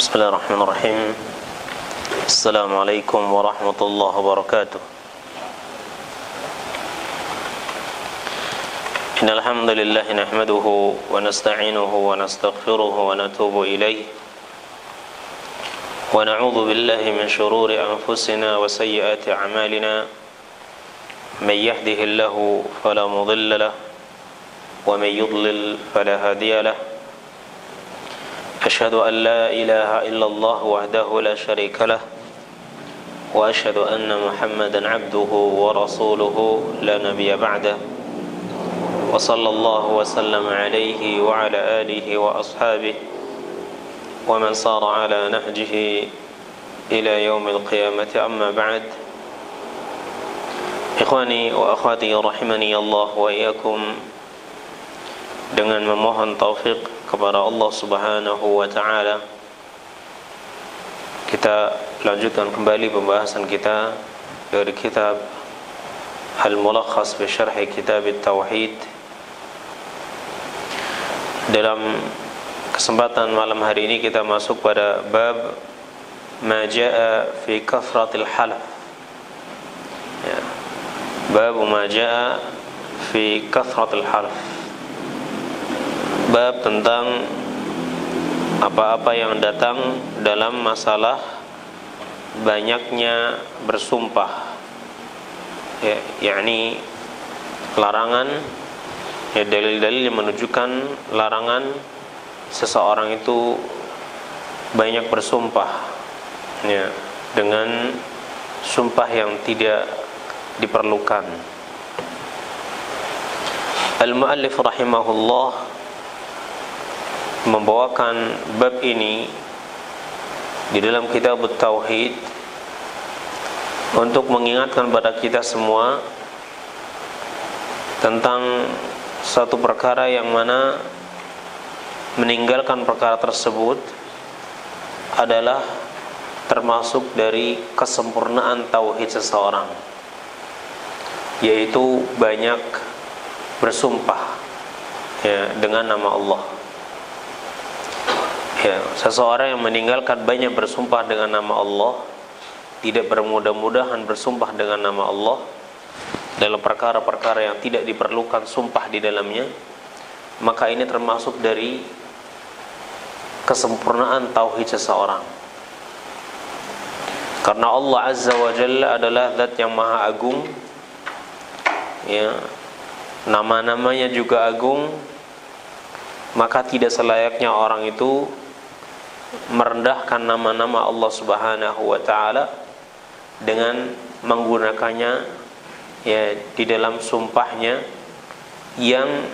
بسم الله الرحمن الرحيم السلام عليكم ورحمة الله وبركاته إن الحمد لله نحمده ونستعينه ونستغفره ونتوب إليه ونعوذ بالله من شرور أنفسنا وسيئات أعمالنا من يهده الله فلا مضل له ومن يضلل فلا هادي له أشهد أن لا إله إلا الله وحده لا شريك له وأشهد أن محمدا عبده ورسوله لا نبي بعده وصلى الله وسلم عليه وعلى آله وأصحابه ومن صار على نهجه إلى يوم القيامة أما بعد إخواني وأخواتي رحمني الله وإياكم dengan memohon taufik kepada Allah Subhanahu wa taala, kita lanjutkan kembali pembahasan kita dari kitab Al-Mulakhas fi Syarh Kitab At-Tauhid. Dalam kesempatan malam hari ini kita masuk pada bab ma jaa fi kathratil halaf. Ya. Bab ma jaa fi kathratil halaf. Bab tentang apa-apa yang datang dalam masalah banyaknya bersumpah, ya, yakni larangan, ya, dalil-dalil yang menunjukkan larangan seseorang itu banyak bersumpah, ya, dengan sumpah yang tidak diperlukan. Al-muallif rahimahullah membawakan bab ini di dalam kitab At-Tauhid untuk mengingatkan pada kita semua tentang satu perkara yang mana meninggalkan perkara tersebut adalah termasuk dari kesempurnaan tauhid seseorang, yaitu banyak bersumpah, ya, dengan nama Allah. Ya, seseorang yang meninggalkan banyak bersumpah dengan nama Allah, tidak bermudah-mudahan bersumpah dengan nama Allah dalam perkara-perkara yang tidak diperlukan sumpah di dalamnya, maka ini termasuk dari kesempurnaan tauhid seseorang. Karena Allah Azza wa Jalla adalah zat yang maha agung, ya, nama-namanya juga agung, maka tidak selayaknya orang itu merendahkan nama-nama Allah Subhanahu wa taala dengan menggunakannya, ya, di dalam sumpahnya yang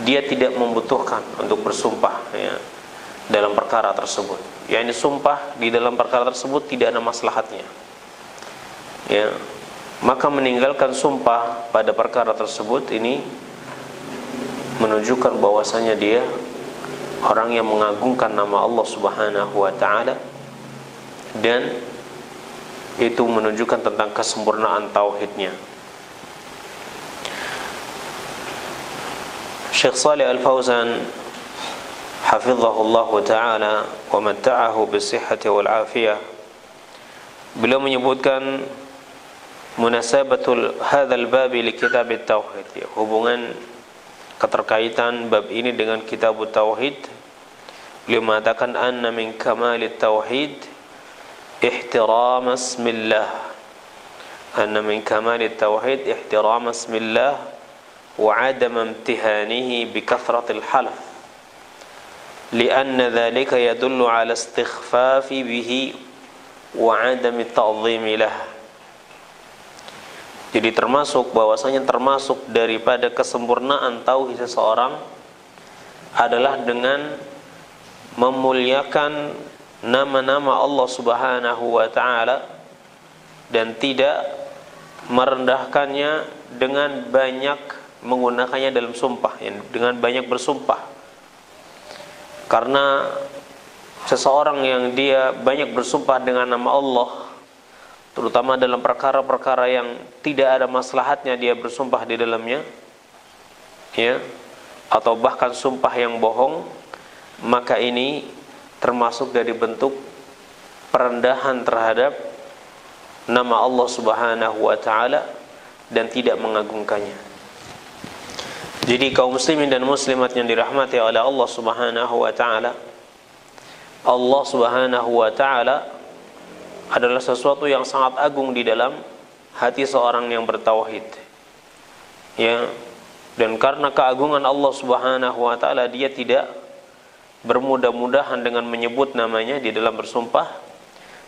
dia tidak membutuhkan untuk bersumpah, ya, dalam perkara tersebut. Ya, ini sumpah di dalam perkara tersebut tidak ada maslahatnya, ya, maka meninggalkan sumpah pada perkara tersebut ini menunjukkan bahwasanya dia orang yang mengagungkan nama Allah Subhanahu wa taala, dan itu menunjukkan tentang kesempurnaan tauhidnya. Syekh Shalih Al-Fauzan hafizahullah taala wa matta'ahu bisihhati wal afiyah, beliau menyebutkan munasabatul hadzal bab li kitab at-tauhid, ya, hubungan keterkaitan bab ini dengan kitab Tauhid. Beliau mengatakan anna min kamalit tauhid ihtiram ismillah, anna min kamalit tauhid ihtiram ismillah wa adam imtihanihi bi kathratil halaf, lianna dhalika yadullu ala istighfafi bihi wa adam ta'zimi lah. Jadi bahwasanya termasuk daripada kesempurnaan tauhid seseorang adalah dengan memuliakan nama-nama Allah Subhanahu wa taala dan tidak merendahkannya dengan banyak menggunakannya dalam sumpah, dengan banyak bersumpah. Karena seseorang yang dia banyak bersumpah dengan nama Allah, terutama dalam perkara-perkara yang tidak ada maslahatnya dia bersumpah di dalamnya, ya, atau bahkan sumpah yang bohong, maka ini termasuk dari bentuk perendahan terhadap nama Allah Subhanahu wa taala dan tidak mengagungkannya. Jadi kaum muslimin dan muslimat yang dirahmati oleh Allah Subhanahu wa taala, Allah Subhanahu wa taala adalah sesuatu yang sangat agung di dalam hati seorang yang bertauhid. Ya, dan karena keagungan Allah Subhanahu wa taala, dia tidak bermudah-mudahan dengan menyebut namanya di dalam bersumpah,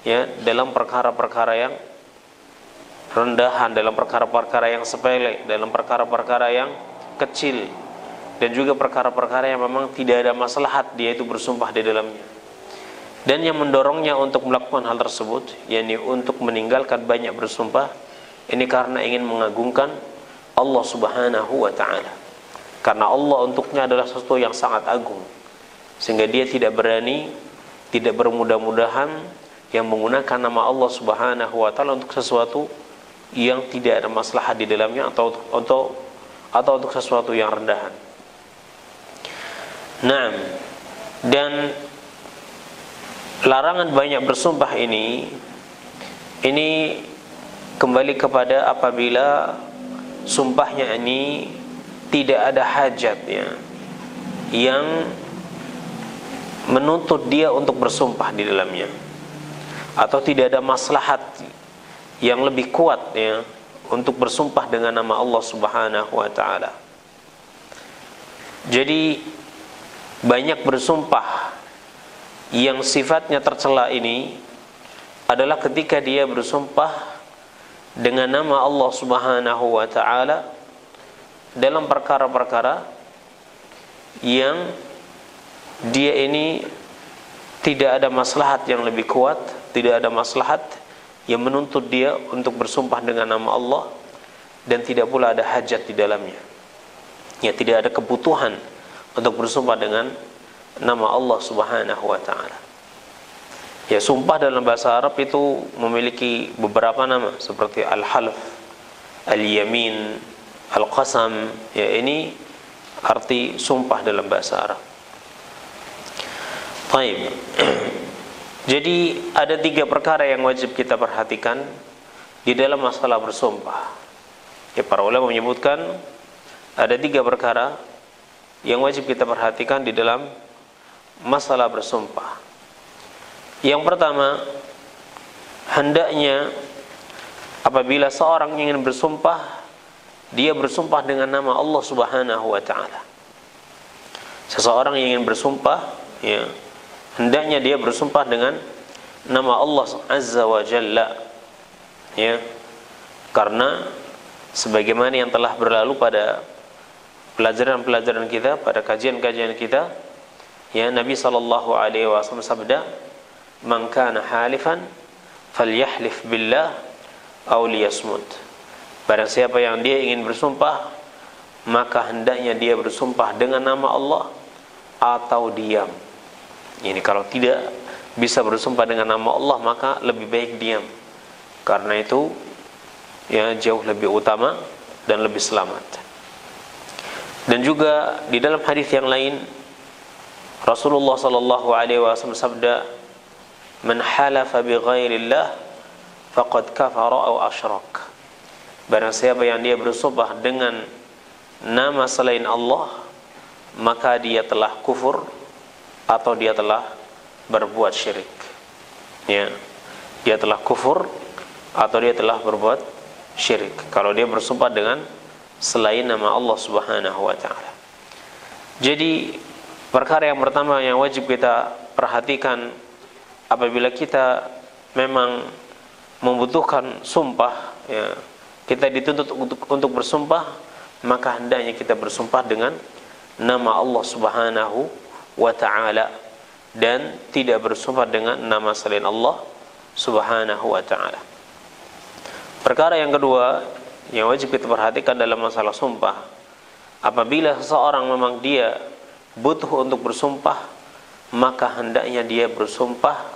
ya, dalam perkara-perkara yang rendahan, dalam perkara-perkara yang sepele, dalam perkara-perkara yang kecil, dan juga perkara-perkara yang memang tidak ada maslahat dia itu bersumpah di dalamnya. Dan yang mendorongnya untuk melakukan hal tersebut, yakni untuk meninggalkan banyak bersumpah, ini karena ingin mengagungkan Allah Subhanahu wa taala. Karena Allah untuknya adalah sesuatu yang sangat agung, sehingga dia tidak berani, tidak bermudah-mudahan yang menggunakan nama Allah Subhanahu wa taala untuk sesuatu yang tidak ada maslahat di dalamnya, atau untuk sesuatu yang rendahan. Nah, dan larangan banyak bersumpah ini kembali kepada apabila sumpahnya ini tidak ada hajatnya yang menuntut dia untuk bersumpah di dalamnya, atau tidak ada maslahat yang lebih kuat ya untuk bersumpah dengan nama Allah Subhanahu wa taala. Jadi banyak bersumpah yang sifatnya tercela ini adalah ketika dia bersumpah dengan nama Allah Subhanahu wa taala dalam perkara-perkara yang dia ini tidak ada maslahat yang lebih kuat, tidak ada maslahat yang menuntut dia untuk bersumpah dengan nama Allah, dan tidak pula ada hajat di dalamnya. Ya, tidak ada kebutuhan untuk bersumpah dengan nama Allah Subhanahu wa taala. Ya, sumpah dalam bahasa Arab itu memiliki beberapa nama seperti al-half, al-yamin, al-qasam. Ya, ini arti sumpah dalam bahasa Arab. Baik. Jadi ada 3 perkara yang wajib kita perhatikan di dalam masalah bersumpah. Ya, para ulama menyebutkan ada 3 perkara yang wajib kita perhatikan di dalam masalah bersumpah. Yang pertama, hendaknya apabila seorang ingin bersumpah, dia bersumpah dengan nama Allah Subhanahu wa taala. Seseorang yang ingin bersumpah, ya, hendaknya dia bersumpah dengan nama Allah Azza wa Jalla, ya, karena sebagaimana yang telah berlalu pada pelajaran-pelajaran kita, pada kajian-kajian kita, ya, Nabi sallallahu alaihi wasallam sabda, "Man kana halifan falyahlif billah aw liyasmut." Barang siapa yang dia ingin bersumpah, maka hendaknya dia bersumpah dengan nama Allah atau diam. Ini kalau tidak bisa bersumpah dengan nama Allah, maka lebih baik diam. Karena itu ya jauh lebih utama dan lebih selamat. Dan juga di dalam hadis yang lain Rasulullah sallallahu alaihi wasallam sabda, "Man halafa bi ghairillah faqad kafara aw asyrak." Barang siapa yang dia bersumpah dengan nama selain Allah, maka dia telah kufur atau dia telah berbuat syirik. Ya, dia telah kufur atau dia telah berbuat syirik kalau dia bersumpah dengan selain nama Allah Subhanahu wa taala. Jadi perkara yang pertama yang wajib kita perhatikan apabila kita memang membutuhkan sumpah, ya, kita dituntut untuk bersumpah, maka hendaknya kita bersumpah dengan nama Allah Subhanahu wa ta'ala dan tidak bersumpah dengan nama selain Allah Subhanahu wa ta'ala. Perkara yang kedua yang wajib kita perhatikan dalam masalah sumpah, apabila seseorang memang dia butuh untuk bersumpah, maka hendaknya dia bersumpah,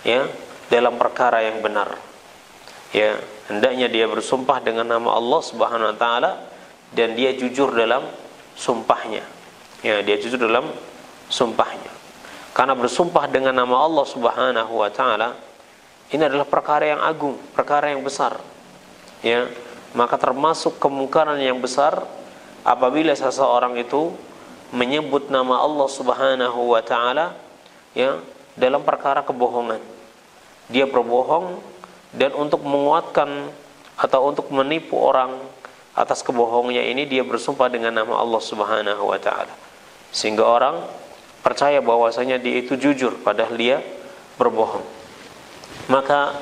ya, dalam perkara yang benar. Ya, hendaknya dia bersumpah dengan nama Allah Subhanahu wa ta'ala dan dia jujur dalam sumpahnya. Ya, dia jujur dalam sumpahnya. Karena bersumpah dengan nama Allah Subhanahu wa taala ini adalah perkara yang agung, perkara yang besar. Ya, maka termasuk kemungkaran yang besar apabila seseorang itu menyebut nama Allah Subhanahu wa taala ya dalam perkara kebohongan. Dia berbohong dan untuk menguatkan atau untuk menipu orang atas kebohongnya ini dia bersumpah dengan nama Allah Subhanahu wa taala. Sehingga orang percaya bahwasanya dia itu jujur padahal dia berbohong. Maka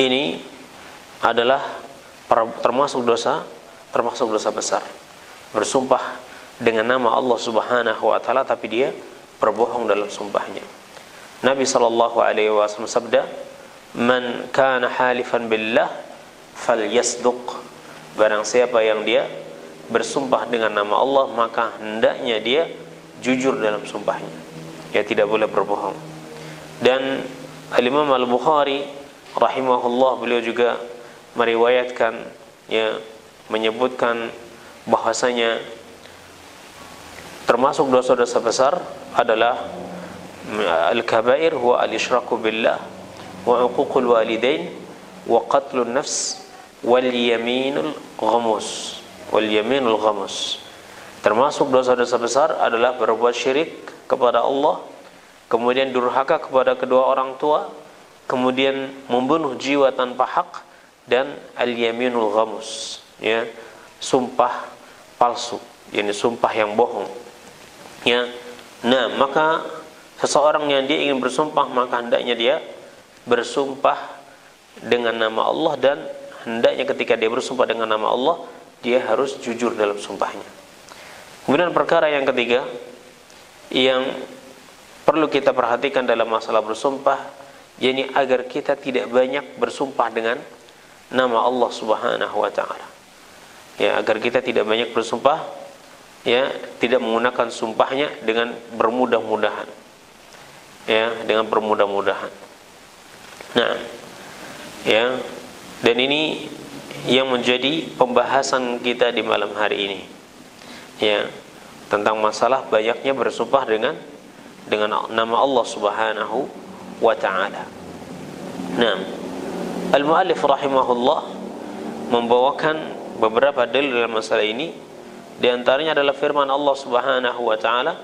ini adalah termasuk dosa besar. Bersumpah dengan nama Allah Subhanahu wa taala tapi dia berbohong dalam sumpahnya. Nabi sallallahu alaihi wasallam sabda, "Man kana halifan billah falyasduq." Barang siapa yang dia bersumpah dengan nama Allah, maka hendaknya dia jujur dalam sumpahnya. Ya, tidak boleh berbohong. Dan Al-Imam Al-Bukhari rahimahullah, beliau juga meriwayatkan ya, menyebutkan bahwasanya termasuk dosa-dosa besar adalah al-kabair huwa al-isyraku billah wa uququl walidain wa qatlun nafs wal yaminul ghamus. Termasuk dosa-dosa besar adalah berbuat syirik kepada Allah, kemudian durhaka kepada kedua orang tua, kemudian membunuh jiwa tanpa hak, dan al-yaminul ghamus, ya, sumpah palsu, yakni sumpah yang bohong. Ya. Nah, maka seseorang yang dia ingin bersumpah, maka hendaknya dia bersumpah dengan nama Allah, dan hendaknya ketika dia bersumpah dengan nama Allah, dia harus jujur dalam sumpahnya. Kemudian perkara yang ketiga yang perlu kita perhatikan dalam masalah bersumpah, yakni agar kita tidak banyak bersumpah dengan nama Allah Subhanahu wa taala. Ya, agar kita tidak banyak bersumpah, ya, tidak menggunakan sumpahnya dengan bermudah-mudahan. Ya, dengan bermudah-mudahan. Nah, ya, dan ini yang menjadi pembahasan kita di malam hari ini. Ya, tentang masalah banyaknya bersumpah dengan nama Allah Subhanahu wa taala. Nah, al-muallif rahimahullah membawakan beberapa dalil dalam masalah ini. Di antaranya adalah firman Allah Subhanahu wa taala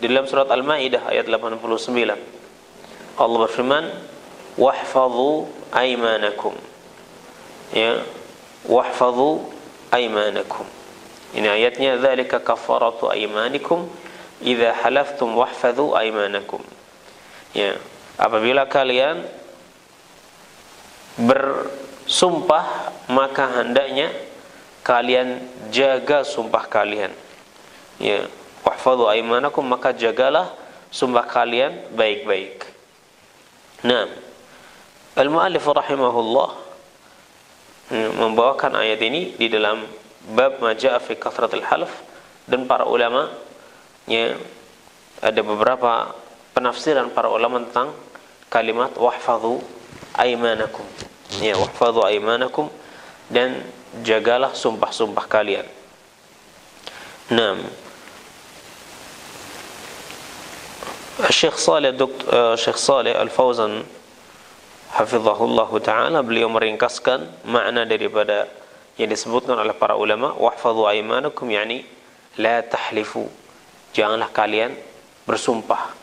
di dalam surat Al-Maidah ayat 89. Allah berfirman, "Wahfadhu aymanakum." Ya, "Wahfadhu aymanakum." Ini ayatnya, "Dzalika kafaratu aymanikum idza halaftum wahfadhu aymanakum." Ya, apabila kalian bersumpah, maka hendaknya kalian jaga sumpah kalian. Ya, wahfadhu aymanakum, maka jagalah sumpah kalian baik-baik. Nah, al-muallif rahimahullah membawakan ayat ini di dalam bab maja'a fi kathratil half, dan para ulama, ya, ada beberapa penafsiran para ulama tentang kalimat wahfadhu aymanakum. Ya, wahfadhu aymanakum, dan jagalah sumpah-sumpah kalian. Nah, Syekh Saleh Al-Fauzan hafizahullah taala, beliau meringkaskan makna daripada yang disebutkan oleh para ulama, wahfadhu aymanakum, yakni la tahlifu, janganlah kalian bersumpah,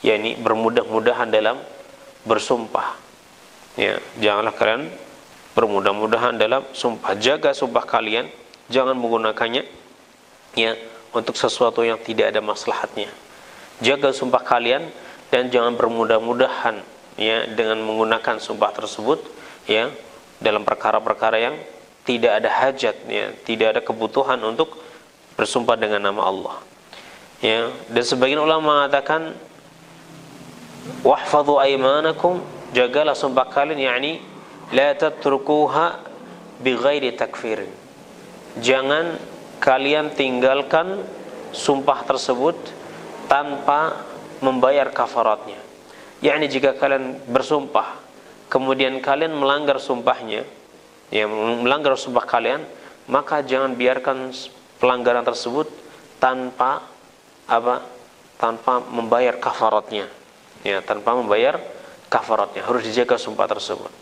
yakni bermudah-mudahan dalam bersumpah. Ya, janganlah kalian bermudah-mudahan dalam sumpah. Jaga sumpah kalian, jangan menggunakannya, ya, untuk sesuatu yang tidak ada maslahatnya. Jaga sumpah kalian dan jangan bermudah-mudahan, ya, dengan menggunakan sumpah tersebut, ya, dalam perkara-perkara yang tidak ada hajat, ya, tidak ada kebutuhan untuk bersumpah dengan nama Allah. Ya, dan sebagian ulama mengatakan wahfadhu aymanakum, jagalah sumpah kalian, yakni la tatrukuha bighairi takfir. Jangan kalian tinggalkan sumpah tersebut tanpa membayar kafaratnya. Yakni jika kalian bersumpah kemudian kalian melanggar sumpahnya, ya, melanggar sumpah kalian, maka jangan biarkan pelanggaran tersebut tanpa tanpa membayar kafaratnya. Ya, tanpa membayar kafaratnya, harus dijaga sumpah tersebut.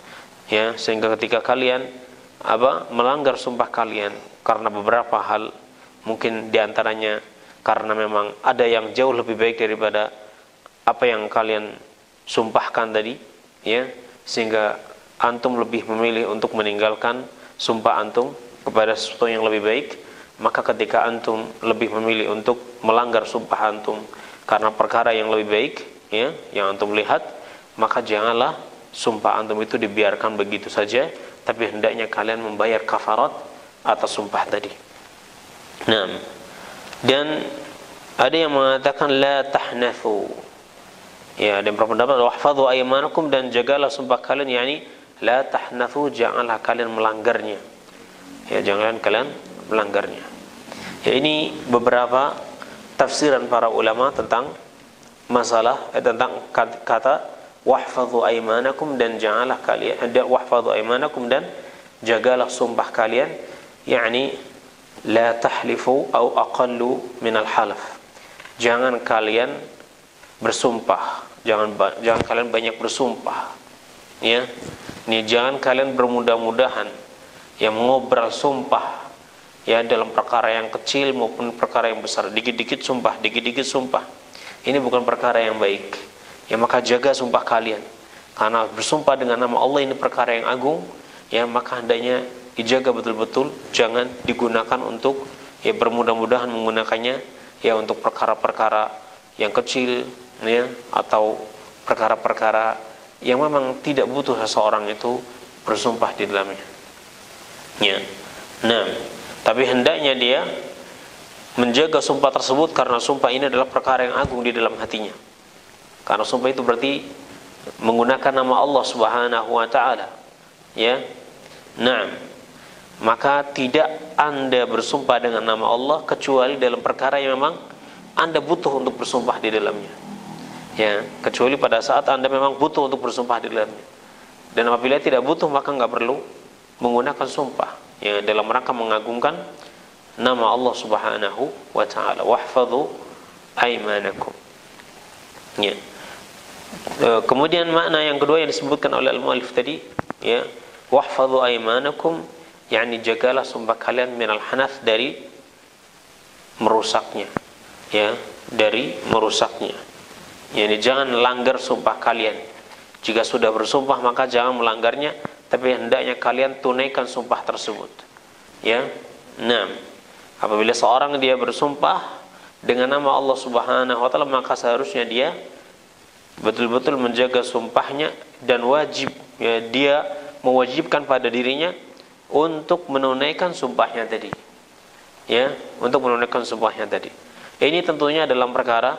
Ya, sehingga ketika kalian melanggar sumpah kalian karena beberapa hal, mungkin diantaranya karena memang ada yang jauh lebih baik daripada apa yang kalian sumpahkan tadi, ya, sehingga antum lebih memilih untuk meninggalkan sumpah antum kepada sesuatu yang lebih baik, maka ketika antum lebih memilih untuk melanggar sumpah antum karena perkara yang lebih baik, ya, yang antum lihat, maka janganlah sumpah antum itu dibiarkan begitu saja, tapi hendaknya kalian membayar kafarat atas sumpah tadi. Nah, dan ada yang mengatakan la tahnathu. Ya, ada yang berpendapat wahfadhu aymanakum, dan jagalah sumpah kalian, yakni la tahnathu, janganlah kalian melanggarnya. Ya, jangan kalian melanggarnya. Ya, ini beberapa tafsiran para ulama tentang masalah tentang kata wahfadhu aymanakum, dan janganlah kalian wahfadhu aymanakum, dan jagalah sumpah kalian, yakni la tahlifu au aqallu minal halaf. Jangan kalian bersumpah, jangan kalian banyak bersumpah. Ya, ini jangan kalian bermudah-mudahan yang mengobrol sumpah, ya, dalam perkara yang kecil maupun perkara yang besar, dikit-dikit sumpah, dikit-dikit sumpah. Ini bukan perkara yang baik. Ya, maka jaga sumpah kalian, karena bersumpah dengan nama Allah ini perkara yang agung. Ya, maka hendaknya dijaga betul-betul, jangan digunakan untuk, ya, bermudah-mudahan menggunakannya, ya, untuk perkara-perkara yang kecil, ya, atau perkara-perkara yang memang tidak butuh seseorang itu bersumpah di dalamnya. Ya. Nah, tapi hendaknya dia menjaga sumpah tersebut, karena sumpah ini adalah perkara yang agung di dalam hatinya. Karena sumpah itu berarti menggunakan nama Allah Subhanahu wa taala. Ya. Nah, maka tidak Anda bersumpah dengan nama Allah kecuali dalam perkara yang memang Anda butuh untuk bersumpah di dalamnya. Ya, kecuali pada saat Anda memang butuh untuk bersumpah di dalamnya. Dan apabila tidak butuh, maka enggak perlu menggunakan sumpah, ya, dalam rangka mengagungkan nama Allah Subhanahu wa taala. Wahfadhu aymanakum. Ya. Kemudian makna yang kedua yang disebutkan oleh al-muallif tadi, ya, wahfadhu aymanakum, yakni jagalah sumpah kalian minal hanath, dari merusaknya, ya, dari merusaknya. Yani jangan langgar sumpah kalian. Jika sudah bersumpah maka jangan melanggarnya, tapi hendaknya kalian tunaikan sumpah tersebut. Ya. Nah, apabila seorang dia bersumpah dengan nama Allah Subhanahu wa taala, maka seharusnya dia betul-betul menjaga sumpahnya, dan wajib, ya, dia mewajibkan pada dirinya untuk menunaikan sumpahnya tadi. Ya, untuk menunaikan sumpahnya tadi. Ini tentunya dalam perkara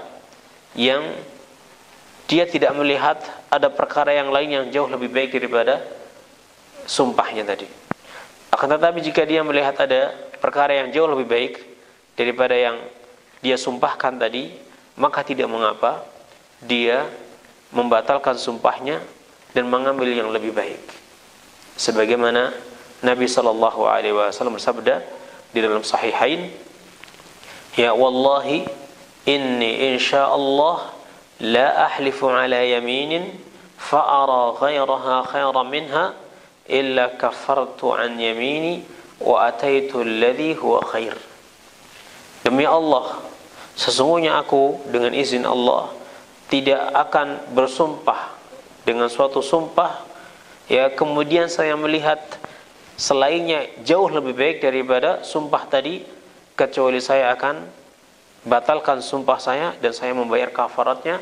yang dia tidak melihat ada perkara yang lain yang jauh lebih baik daripada sumpahnya tadi. Akan tetapi jika dia melihat ada perkara yang jauh lebih baik daripada yang dia sumpahkan tadi, maka tidak mengapa dia membatalkan sumpahnya dan mengambil yang lebih baik. Sebagaimana Nabi sallallahu alaihi wasallam bersabda di dalam sahihain, ya wallahi inni insyaallah la ahlifu ala yaminin fa'ara ghairaha khairan minha illa kafartu an yamini wa ataitu alladhi huwa khair. Demi Allah, sesungguhnya aku dengan izin Allah tidak akan bersumpah dengan suatu sumpah, ya, kemudian saya melihat selainnya jauh lebih baik daripada sumpah tadi, kecuali saya akan batalkan sumpah saya dan saya membayar kafaratnya,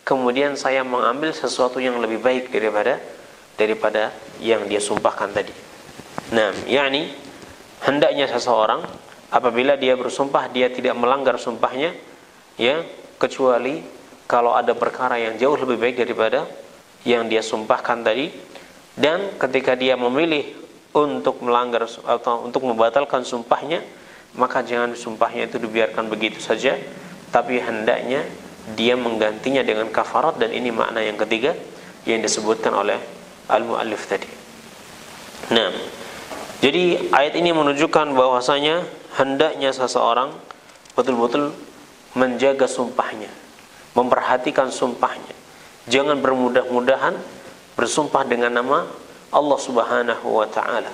kemudian saya mengambil sesuatu yang lebih baik daripada yang dia sumpahkan tadi. Nah, yakni hendaknya seseorang apabila dia bersumpah, dia tidak melanggar sumpahnya, ya, kecuali kalau ada perkara yang jauh lebih baik daripada yang dia sumpahkan tadi. Dan ketika dia memilih untuk melanggar atau untuk membatalkan sumpahnya, maka jangan sumpahnya itu dibiarkan begitu saja, tapi hendaknya dia menggantinya dengan kafarat. Dan ini makna yang ketiga yang disebutkan oleh al-muallif tadi. Nah, jadi ayat ini menunjukkan bahwasanya hendaknya seseorang betul-betul menjaga sumpahnya, memperhatikan sumpahnya. Jangan bermudah-mudahan bersumpah dengan nama Allah Subhanahu wa taala.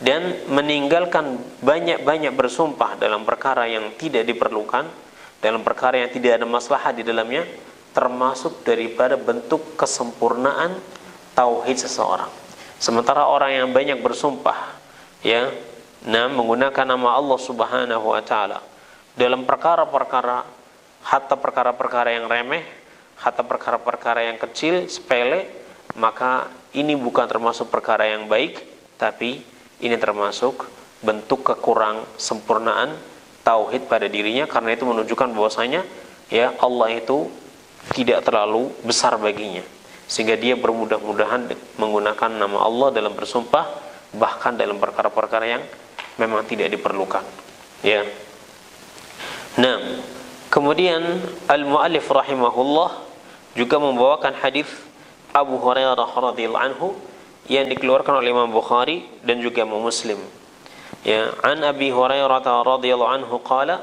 Dan meninggalkan banyak-banyak bersumpah dalam perkara yang tidak diperlukan, dalam perkara yang tidak ada maslahat di dalamnya, termasuk daripada bentuk kesempurnaan tauhid seseorang. Sementara orang yang banyak bersumpah, ya, menggunakan nama Allah Subhanahu wa taala dalam perkara-perkara, hatta perkara-perkara yang remeh, hatta perkara-perkara yang kecil, sepele, maka ini bukan termasuk perkara yang baik, tapi ini termasuk bentuk kekurang sempurnaan tauhid pada dirinya, karena itu menunjukkan bahwasanya ya Allah itu tidak terlalu besar baginya, sehingga dia bermudah-mudahan menggunakan nama Allah dalam bersumpah, bahkan dalam perkara-perkara yang memang tidak diperlukan. Ya. Nah, kemudian al-muallif rahimahullah juga membawakan hadis Abu Hurairah radhiyallahu anhu yang dikeluarkan oleh Imam Bukhari dan juga Imam Muslim. Ya, an Abi Hurairah radhiyallahu anhu qala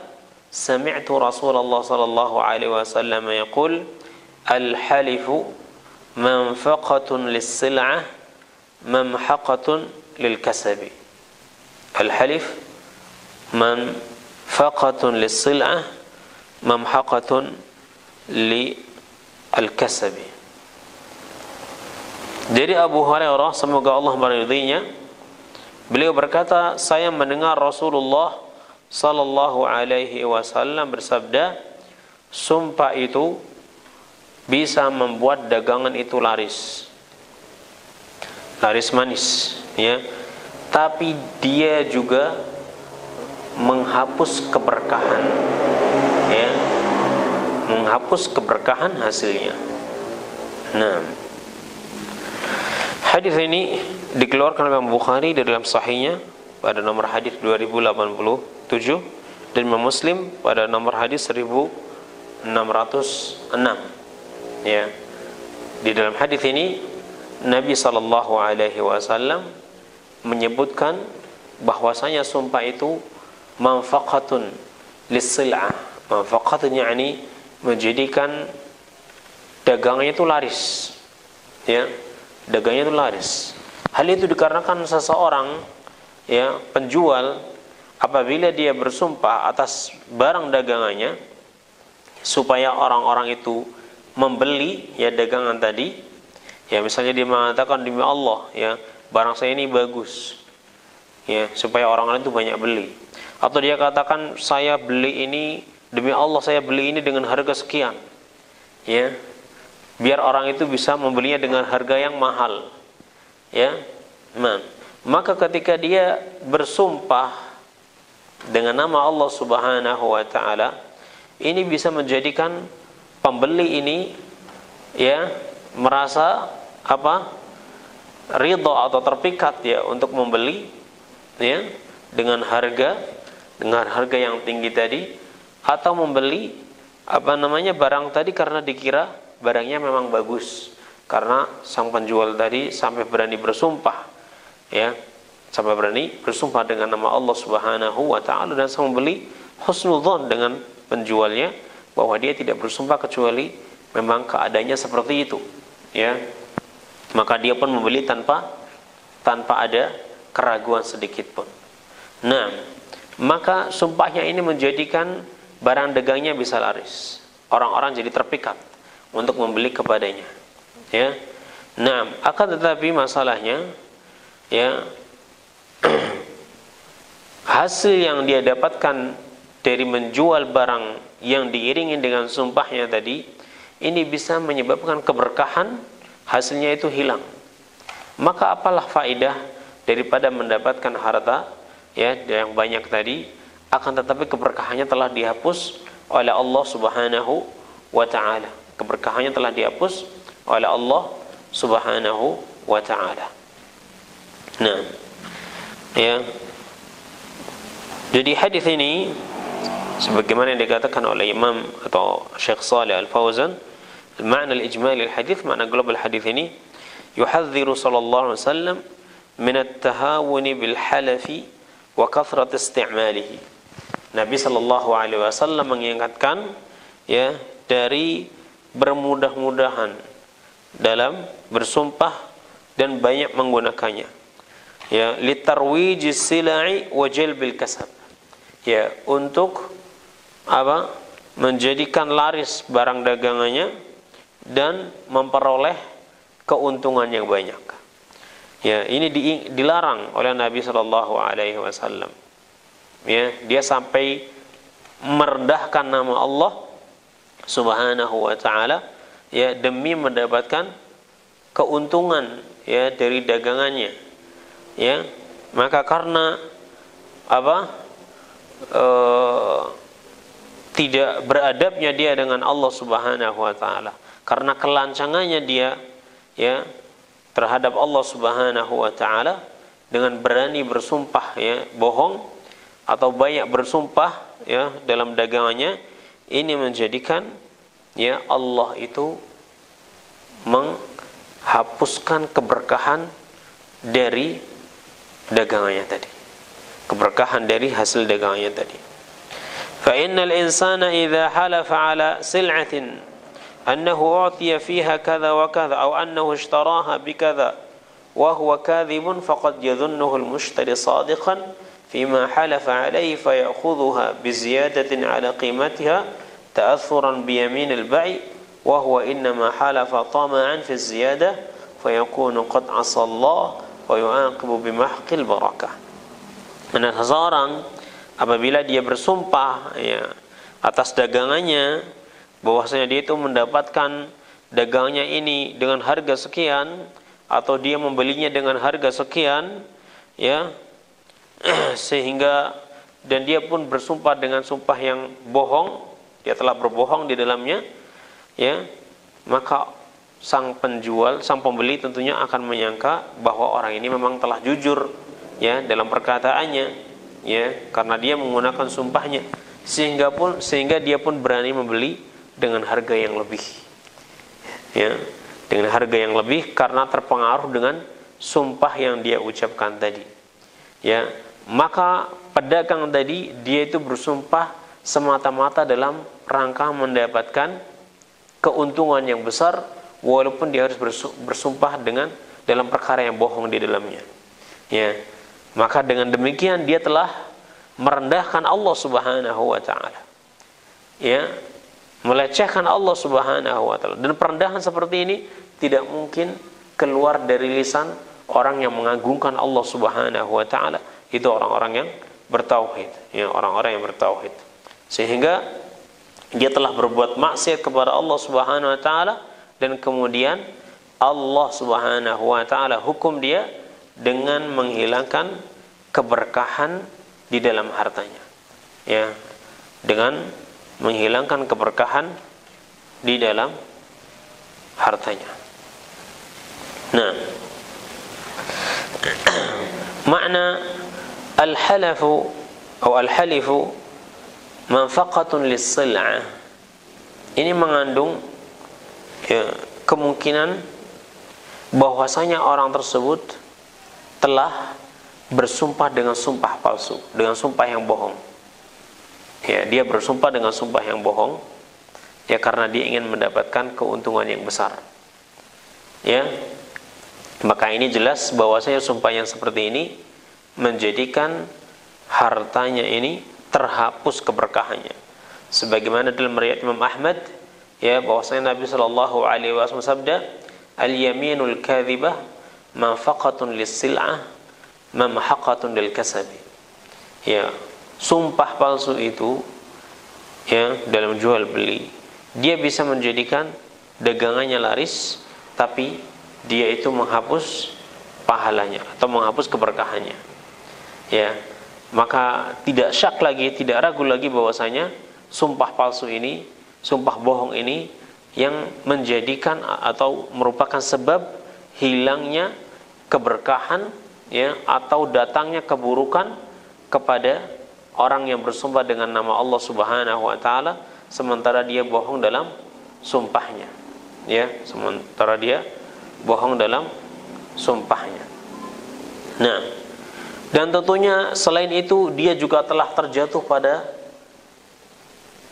sami'tu Rasulullah sallallahu alaihi wasallam yaqul al-halifu manfaqatun lis-sil'ah mamhaqatun lil-kasabi. Al-halif manfaqatun lis-sil'ah mamhaqatun lil-kasabi. Dari Abu Hurairah, semoga Allah meridhinya, beliau berkata, saya mendengar Rasulullah sallallahu alaihi wasallam bersabda, sumpah itu bisa membuat dagangan itu laris manis, ya, tapi dia juga menghapus keberkahan, ya, menghapus keberkahan hasilnya. Nah, hadis ini dikeluarkan oleh Imam Bukhari di dalam sahihnya pada nomor hadis 2087 dan Imam Muslim pada nomor hadis 1606. Ya. Di dalam hadis ini Nabi sallallahu alaihi wasallam menyebutkan bahwasanya sumpah itu manfaqatun lis-sil'ah. Manfaqatun yakni menjadikan dagangnya itu laris. Ya. Dagangnya itu laris. Hal itu dikarenakan seseorang, ya, penjual, apabila dia bersumpah atas barang dagangannya supaya orang-orang itu membeli, ya, dagangan tadi, ya, misalnya dia mengatakan demi Allah, ya, barang saya ini bagus, ya, supaya orang-orang itu banyak beli, atau dia katakan saya beli ini demi Allah, saya beli ini dengan harga sekian, ya, biar orang itu bisa membelinya dengan harga yang mahal, ya. Nah, maka ketika dia bersumpah dengan nama Allah Subhanahu wa taala, ini bisa menjadikan pembeli ini, ya, merasa apa? Ridha atau terpikat, ya, untuk membeli, ya, dengan harga yang tinggi tadi, atau membeli barang tadi karena dikira barangnya memang bagus, karena sang penjual tadi sampai berani bersumpah, ya, sampai berani bersumpah dengan nama Allah Subhanahu wa taala, dan sang pembeli husnudzon dengan penjualnya bahwa dia tidak bersumpah kecuali memang keadaannya seperti itu, ya, maka dia pun membeli tanpa ada keraguan sedikit pun. Nah, maka sumpahnya ini menjadikan barang dagangnya bisa laris, orang-orang jadi terpikat untuk membeli kepadanya, ya. Nah, akan tetapi masalahnya, ya, hasil yang dia dapatkan dari menjual barang yang diiringi dengan sumpahnya tadi, ini bisa menyebabkan keberkahan hasilnya itu hilang. Maka apalah faedah daripada mendapatkan harta, ya, yang banyak tadi, akan tetapi keberkahannya telah dihapus oleh Allah Subhanahu wa taala. Keberkahannya telah dihapus oleh Allah Subhanahu wa taala. Nah, ya. Jadi hadis ini sebagaimana yang dikatakan oleh Imam atau Syekh Shalih Al-Fauzan, makna al-ijmali al-hadis, makna global hadis ini, yuhadziru sallallahu alaihi wasallam min at-tahawuni bil halafi wa kathrat istimalihi. Nabi sallallahu alaihi wasallam mengingatkan, ya, dari bermudah-mudahan dalam bersumpah dan banyak menggunakannya. Ya, litarwijis sila'i wa jalbil kasab. Ya, untuk apa? Menjadikan laris barang dagangannya dan memperoleh keuntungan yang banyak. Ya, ini dilarang oleh Nabi sallallahu alaihi wasallam. Ya, dia sampai merendahkan nama Allah Subhanahu wa taala ya demi mendapatkan keuntungan ya dari dagangannya. Ya, maka karena apa? Tidak beradabnya dia dengan Allah Subhanahu wa taala, karena kelancangannya dia ya terhadap Allah Subhanahu wa taala dengan berani bersumpah ya bohong atau banyak bersumpah ya dalam dagangannya, ini menjadikan ya Allah itu menghapuskan keberkahan dari dagangannya tadi, keberkahan dari hasil dagangannya tadi. Fa innal insana idza halafa ala sil'atin annahu u'tiya fiha kadza wa kadza aw annahu ishtaraha bikadza wa huwa kadhibun faqad yadhunnuhu al-mushtari sadiqan fima halafa alayhi fayakhudhuha biziyadatin ala qimatiha ta'athuran bi yamin al-bai' wa huwa innama halafa tama'an fi az-ziyadah fayakunu qad 'asa Allah wa yu'aqibu bimahqil barakah. Mana seseorang apabila dia bersumpah ya atas dagangannya bahwasanya dia itu mendapatkan dagangannya ini dengan harga sekian atau dia membelinya dengan harga sekian ya sehingga dan dia pun bersumpah dengan sumpah yang bohong, dia telah berbohong di dalamnya ya, maka sang penjual, sang pembeli tentunya akan menyangka bahwa orang ini memang telah jujur ya dalam perkataannya ya, karena dia menggunakan sumpahnya sehingga dia pun berani membeli dengan harga yang lebih ya, dengan harga yang lebih karena terpengaruh dengan sumpah yang dia ucapkan tadi ya. Maka pedagang tadi dia itu bersumpah semata-mata dalam rangka mendapatkan keuntungan yang besar, walaupun dia harus bersumpah dengan dalam perkara yang bohong di dalamnya ya. Maka dengan demikian dia telah merendahkan Allah Subhanahu wa taala. Ya, melecehkan Allah Subhanahu wa taala. Dan perendahan seperti ini tidak mungkin keluar dari lisan orang yang mengagungkan Allah Subhanahu wa taala. Itu orang-orang yang bertauhid, ya, orang-orang yang bertauhid. Sehingga dia telah berbuat maksiat kepada Allah Subhanahu wa taala dan kemudian Allah Subhanahu wa taala hukum dia dengan menghilangkan keberkahan di dalam hartanya ya, dengan menghilangkan keberkahan di dalam hartanya. Nah, makna al-halafu atau al-halifu manfaqatun lis-sil'ah ini mengandung ya, kemungkinan bahwasanya orang tersebut telah bersumpah dengan sumpah palsu, dengan sumpah yang bohong. Ya, dia bersumpah dengan sumpah yang bohong ya karena dia ingin mendapatkan keuntungan yang besar. Ya. Maka ini jelas bahwasanya sumpah yang seperti ini menjadikan hartanya ini terhapus keberkahannya. Sebagaimana dalam riwayat Imam Ahmad ya bahwasanya Nabi sallallahu alaihi wasallam sabda, "Al-yaminul kadhibah manfaqatun lis-sil'ah mamhaqatun lil-kasabi." Ya, sumpah palsu itu ya dalam jual beli, dia bisa menjadikan dagangannya laris, tapi dia itu menghapus pahalanya atau menghapus keberkahannya. Ya, maka tidak syak lagi, tidak ragu lagi bahwasanya sumpah palsu ini, sumpah bohong ini yang menjadikan atau merupakan sebab hilangnya keberkahan ya atau datangnya keburukan kepada orang yang bersumpah dengan nama Allah Subhanahu wa taala sementara dia bohong dalam sumpahnya. Ya, sementara dia bohong dalam sumpahnya. Nah, dan tentunya selain itu dia juga telah terjatuh pada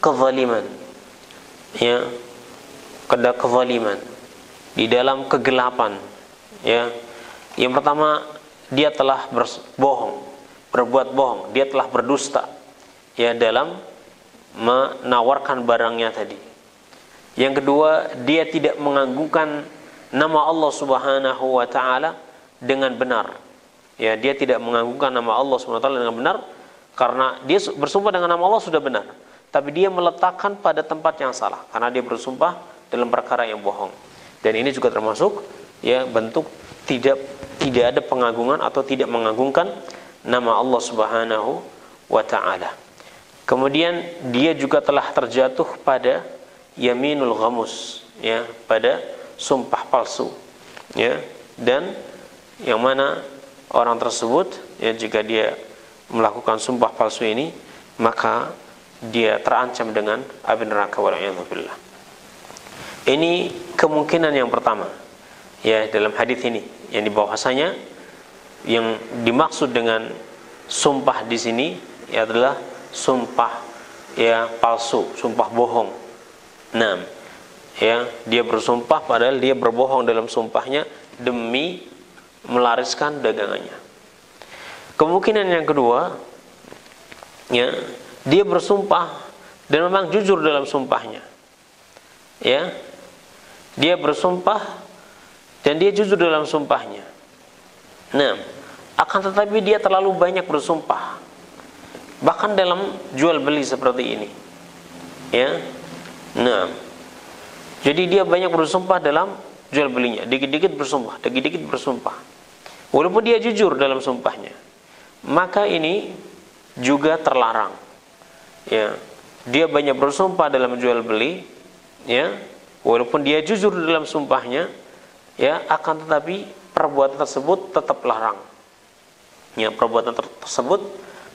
kezaliman. Ya. kezaliman, di dalam kegelapan. Ya, yang pertama dia telah berbuat bohong, dia telah berdusta ya dalam menawarkan barangnya tadi. Yang kedua, dia tidak mengagungkan nama Allah Subhanahu wa taala dengan benar. Ya, dia tidak mengagungkan nama Allah Subhanahu wa taala dengan benar karena dia bersumpah dengan nama Allah sudah benar, tapi dia meletakkan pada tempat yang salah karena dia bersumpah dalam perkara yang bohong. Dan ini juga termasuk ya bentuk tidak ada pengagungan atau tidak mengagungkan nama Allah Subhanahu wa taala. Kemudian dia juga telah terjatuh pada yaminul ghamus, ya, pada sumpah palsu, ya. Dan yang mana orang tersebut ya jika dia melakukan sumpah palsu ini maka dia terancam dengan api neraka wal'iyadzubillah. Ini kemungkinan yang pertama ya dalam hadis ini, yang bahwasanya yang dimaksud dengan sumpah di sini ya adalah sumpah ya palsu, sumpah bohong. Nah, ya, dia bersumpah padahal dia berbohong dalam sumpahnya demi melariskan dagangannya. Kemungkinan yang kedua, ya, dia bersumpah dan memang jujur dalam sumpahnya. Ya. Dia bersumpah dan dia jujur dalam sumpahnya. Nah, akan tetapi dia terlalu banyak bersumpah. Bahkan dalam jual beli seperti ini. Ya. Nah, jadi dia banyak bersumpah dalam jual belinya, dikit-dikit bersumpah. Walaupun dia jujur dalam sumpahnya, maka ini juga terlarang. Ya, dia banyak bersumpah dalam jual beli, ya, walaupun dia jujur dalam sumpahnya, ya, akan tetapi perbuatan tersebut tetap larang. Ya, perbuatan tersebut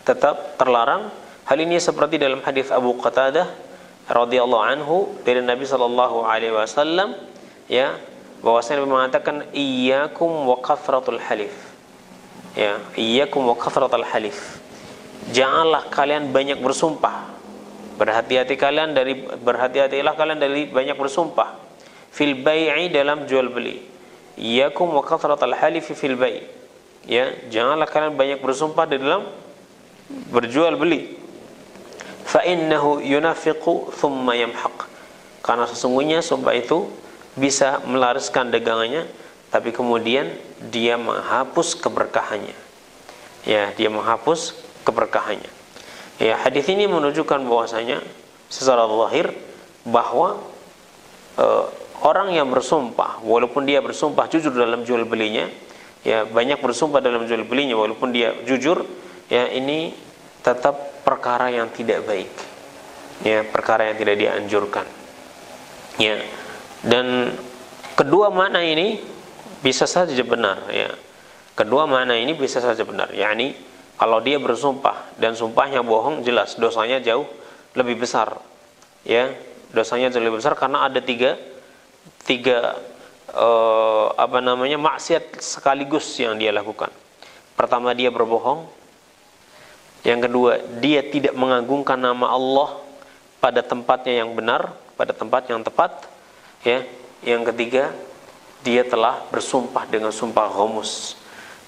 tetap terlarang. Hal ini seperti dalam hadis Abu Qatadah radhiyallahu anhu dari Nabi sallallahu alaihi wasallam, ya, bahwasanya Nabi mengatakan iyyakum wa kathratul halif. Ya, iyyakum wa kathratul halif. Janganlah kalian banyak bersumpah. Berhati-hatilah kalian dari banyak bersumpah. Fil bai'i, dalam jual beli. Iyyakum wa kathratul halif fil bai'. Ya, janganlah kalian banyak bersumpah di dalam berjual beli. Fa innahu yunafiqu thumma yamhaq. Karena sesungguhnya sumpah itu bisa melariskan dagangannya, tapi kemudian dia menghapus keberkahannya. Ya, dia menghapus keberkahannya. Ya, hadis ini menunjukkan bahwasanya secara zahir bahwa orang yang bersumpah, walaupun dia bersumpah jujur dalam jual belinya, ya, banyak bersumpah dalam jual belinya walaupun dia jujur, ya, ini tetap perkara yang tidak baik. Ya, perkara yang tidak dianjurkan. Ya. Dan kedua makna ini bisa saja benar, ya. Kedua makna ini bisa saja benar. yakni kalau dia bersumpah dan sumpahnya bohong, jelas dosanya jauh lebih besar. Ya, dosanya jauh lebih besar karena ada tiga maksiat sekaligus yang dia lakukan. Pertama, dia berbohong. Yang kedua, dia tidak mengagungkan nama Allah pada tempatnya yang benar, pada tempat yang tepat. Ya, yang ketiga, dia telah bersumpah dengan sumpah ghamus,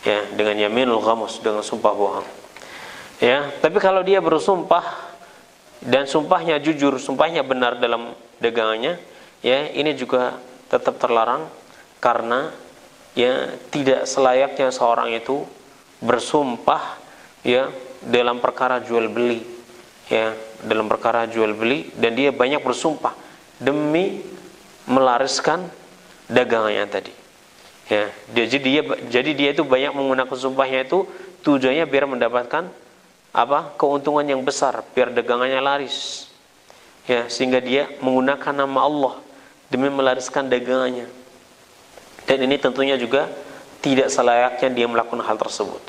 ya, dengan yaminul ghamus, dengan sumpah bohong. Ya, tapi kalau dia bersumpah dan sumpahnya jujur, sumpahnya benar dalam dagangannya, ya, ini juga tetap terlarang karena ya tidak selayaknya seorang itu bersumpah ya dalam perkara jual beli, ya, dalam perkara jual beli, dan dia banyak bersumpah demi melariskan dagangannya tadi. Ya, jadi dia itu banyak menggunakan sumpahnya itu tujuannya biar mendapatkan keuntungan yang besar, biar dagangannya laris. Ya, sehingga dia menggunakan nama Allah demi melariskan dagangannya. Dan ini tentunya juga tidak selayaknya dia melakukan hal tersebut.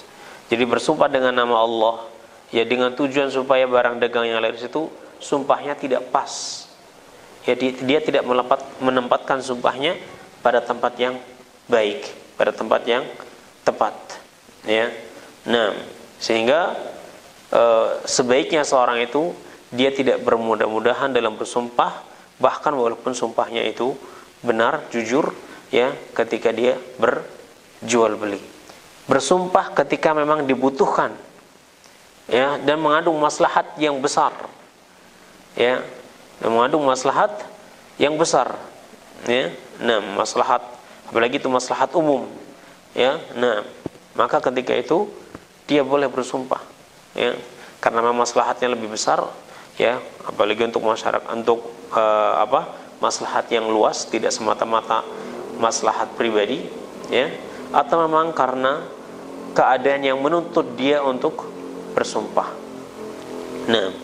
Jadi bersumpah dengan nama Allah, ya, dengan tujuan supaya barang dagangnya laris itu sumpahnya tidak pas. Ya, dia tidak menempatkan sumpahnya pada tempat yang baik, pada tempat yang tepat. Ya, nah, sehingga sebaiknya seorang itu dia tidak bermudah-mudahan dalam bersumpah bahkan walaupun sumpahnya itu benar, jujur, ya, ketika dia berjual beli. Bersumpah ketika memang dibutuhkan, ya, dan mengandung maslahat yang besar, ya, dan mengandung maslahat yang besar, ya. Nah, maslahat, apalagi itu maslahat umum, ya. Nah, maka ketika itu dia boleh bersumpah, ya, karena memang maslahatnya lebih besar, ya, apalagi untuk masyarakat, untuk maslahat yang luas, tidak semata-mata maslahat pribadi, ya, atau memang karena keadaan yang menuntut dia untuk bersumpah. Nah,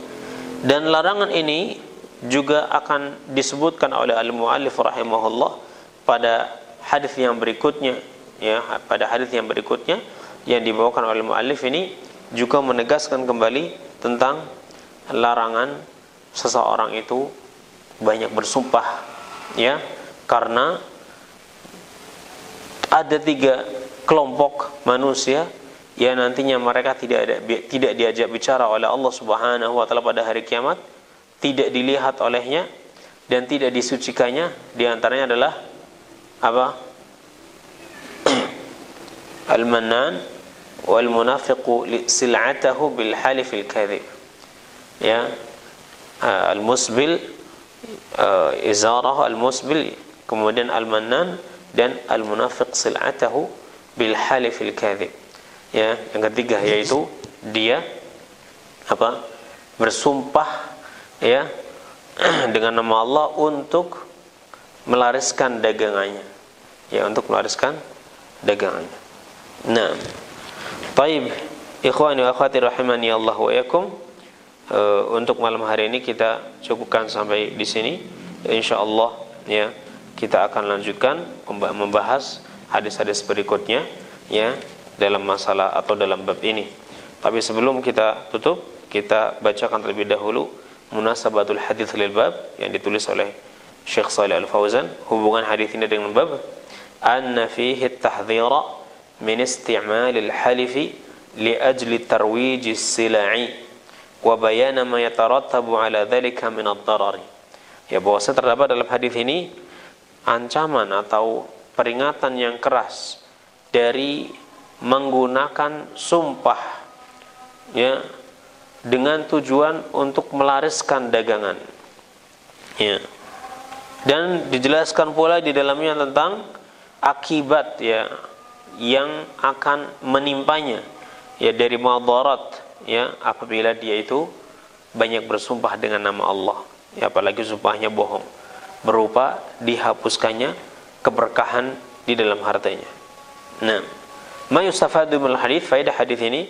dan larangan ini juga akan disebutkan oleh al-muallif rahimahullah pada hadis yang berikutnya, ya, pada hadis yang berikutnya yang dibawakan oleh muallif ini juga menegaskan kembali tentang larangan seseorang itu banyak bersumpah, ya, karena ada 3 kelompok manusia yang nantinya mereka tidak diajak bicara oleh Allah Subhanahu wa taala pada hari kiamat, tidak dilihat olehnya dan tidak disucikannya. Di antaranya adalah apa? Al-mannan wal munafiqu li sil'atahu bil halifil kadhib, ya, al-musbil, izarahu al-musbil, kemudian al-mannan dan al-munafiq sil'atahu bil halifil kadhib, ya. Yang ketiga yaitu dia bersumpah, ya, dengan nama Allah untuk melariskan dagangannya, ya, untuk melariskan dagangannya. Nah, taib, ikhwani wa akhwati rahimani Allah wa yakum, untuk malam hari ini kita cukupkan sampai di sini. Insyaallah, ya, kita akan lanjutkan membahas hadis-hadis berikutnya, ya, dalam masalah atau dalam bab ini. Tapi sebelum kita tutup, kita bacakan terlebih dahulu munasabatul hadits lil bab yang ditulis oleh Syekh Shalih Al-Fauzan. Hubungan hadis ini dengan bab, anna fihi at-tahdhira min isti'malil halifi li ajli tarwij as-sila'i wa bayan ma yatarattabu ala dhalika min ad-darari. Ya, bahwasanya terdapat dalam hadis ini ancaman atau peringatan yang keras dari menggunakan sumpah, ya, dengan tujuan untuk melariskan dagangan, ya. Dan dijelaskan pula di dalamnya tentang akibat, ya, yang akan menimpanya, ya, dari madarat, ya, apabila dia itu banyak bersumpah dengan nama Allah, ya, apalagi sumpahnya bohong, berupa dihapuskannya keberkahan di dalam hartanya. Nah, ma yustafadu minal hadits, faedah hadis ini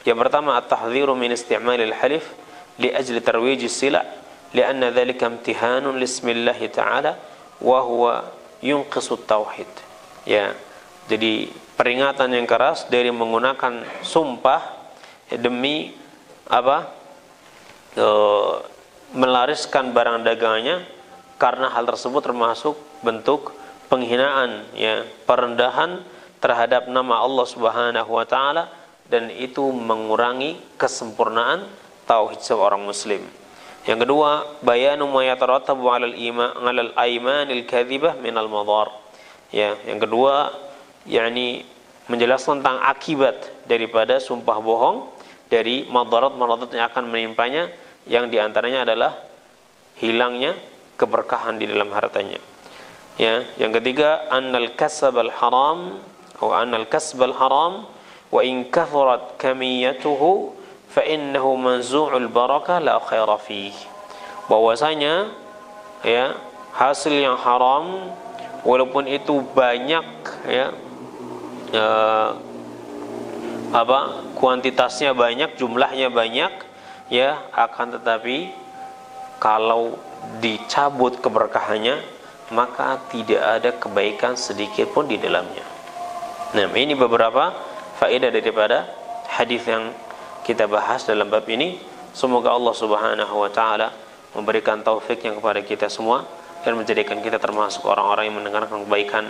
yang pertama, at-tahdhiru min isti'malil halif li ajli tarwij as-sila' li'anna dhalika imtihanun lismillah ta'ala wa huwa yunqisu at-tauhid, ya. Jadi peringatan yang keras dari menggunakan sumpah demi melariskan barang dagangannya, karena hal tersebut termasuk bentuk penghinaan, ya, perendahan terhadap nama Allah Subhanahu wa taala, dan itu mengurangi kesempurnaan tauhid seorang muslim. Yang kedua, bayanu ma yatarattabu 'alal aimanil kadzibah minal madar. Ya, yang kedua, yakni menjelaskan tentang akibat daripada sumpah bohong, dari madarat-madarat yang akan menimpanya, yang diantaranya adalah hilangnya keberkahan di dalam hartanya. Ya, yang ketiga, annal kasbal haram atau annal kasbal haram wa in kathurat kamiyatuhu fa innahu manzu'ul barakah la khaira fihi. Bahwasanya, ya, hasil yang haram walaupun itu banyak, ya, kuantitasnya banyak, jumlahnya banyak, ya, akan tetapi kalau dicabut keberkahannya, maka tidak ada kebaikan sedikit pun di dalamnya. Nah, ini beberapa faedah daripada hadis yang kita bahas dalam bab ini. Semoga Allah Subhanahu wa taala memberikan taufiknya kepada kita semua dan menjadikan kita termasuk orang-orang yang mendengarkan kebaikan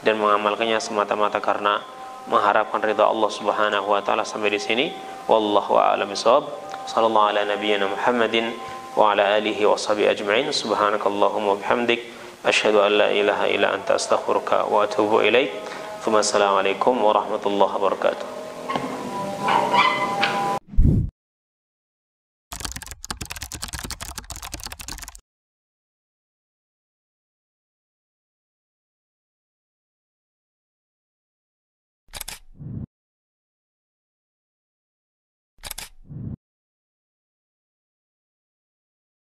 dan mengamalkannya semata-mata karena mengharapkan ridha Allah Subhanahu wa taala. Sampai di sini, wallahu a'lam bishawab. Sallallahu ala nabiyyina Muhammadin wa ala alihi wa sahbihi ajma'in. Subhanakallahumma bihamdik asyhadu an la ilaha illa anta astaghfiruka wa atubu ilaik. Wassalamualaikum warahmatullahi wabarakatuh.